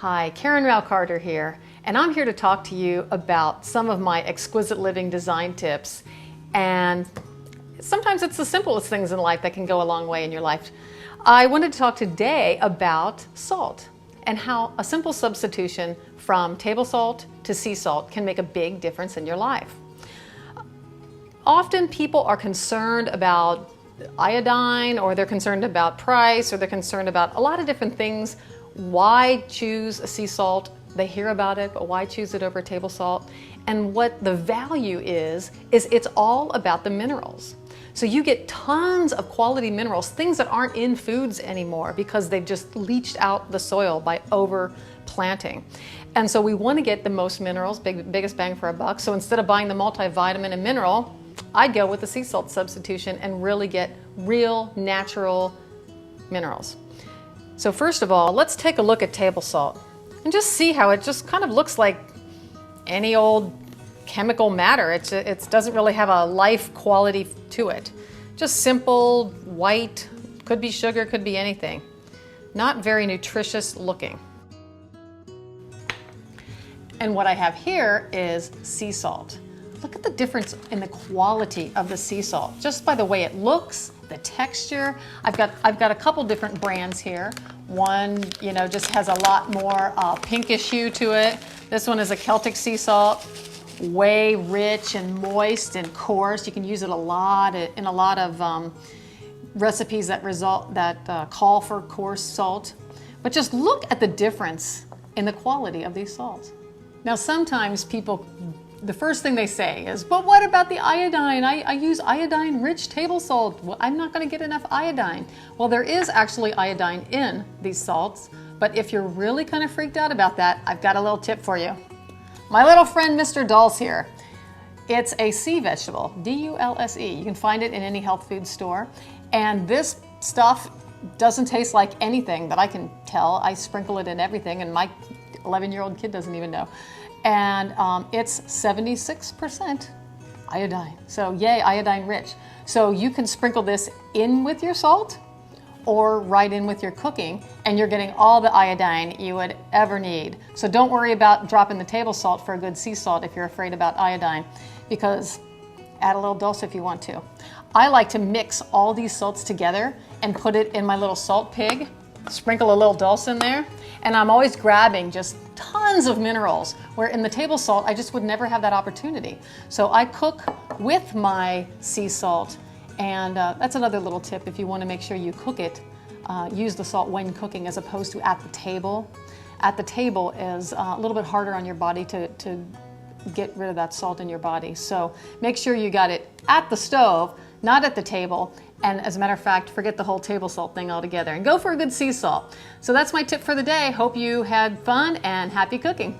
Hi, Karen Rauch Carter here, and I'm here to talk to you about some of my exquisite living design tips. And sometimes it's the simplest things in life that can go a long way in your life. I wanted to talk today about salt and how a simple substitution from table salt to sea salt can make a big difference in your life. Often people are concerned about iodine, or they're concerned about price, or they're concerned about a lot of different things. Why choose a sea salt? They hear about it, but why choose it over table salt? And what the value is it's all about the minerals. So you get tons of quality minerals, things that aren't in foods anymore because they've just leached out the soil by over planting. And so we want to get the most minerals, biggest bang for our buck. So instead of buying the multivitamin and mineral, I'd go with the sea salt substitution and really get real natural minerals. So first of all, let's take a look at table salt and just see how it just kind of looks like any old chemical matter. It doesn't really have a life quality to it. Just simple, white, could be sugar, could be anything. Not very nutritious looking. And what I have here is sea salt. Look at the difference in the quality of the sea salt, just by the way it looks, the texture. I've got a couple different brands here. One, just has a lot more pinkish hue to it. This one is a Celtic sea salt, way rich and moist and coarse. You can use it a lot in a lot of recipes that call for coarse salt. But just look at the difference in the quality of these salts. Now, sometimes people, the first thing they say is, but what about the iodine? I use iodine-rich table salt. Well, I'm not going to get enough iodine. Well, there is actually iodine in these salts, but if you're really kind of freaked out about that, I've got a little tip for you. My little friend, Mr. Dulse here. It's a sea vegetable, D-U-L-S-E. You can find it in any health food store. And this stuff doesn't taste like anything that I can tell. I sprinkle it in everything, and my 11-year-old kid doesn't even know. And it's 76% iodine. So yay, iodine rich. So you can sprinkle this in with your salt or right in with your cooking, and you're getting all the iodine you would ever need. So don't worry about dropping the table salt for a good sea salt if you're afraid about iodine, because add a little dose if you want to. I like to mix all these salts together and put it in my little salt pig, sprinkle a little dulse in there, and I'm always grabbing just tons of minerals, where in the table salt I just would never have that opportunity. So I cook with my sea salt, and that's another little tip. If you want to make sure you cook it, use the salt when cooking as opposed to at the table. At the table is a little bit harder on your body to get rid of that salt in your body. So make sure you got it at the stove, not at the table. And as a matter of fact, forget the whole table salt thing altogether and go for a good sea salt. So that's my tip for the day. Hope you had fun and happy cooking.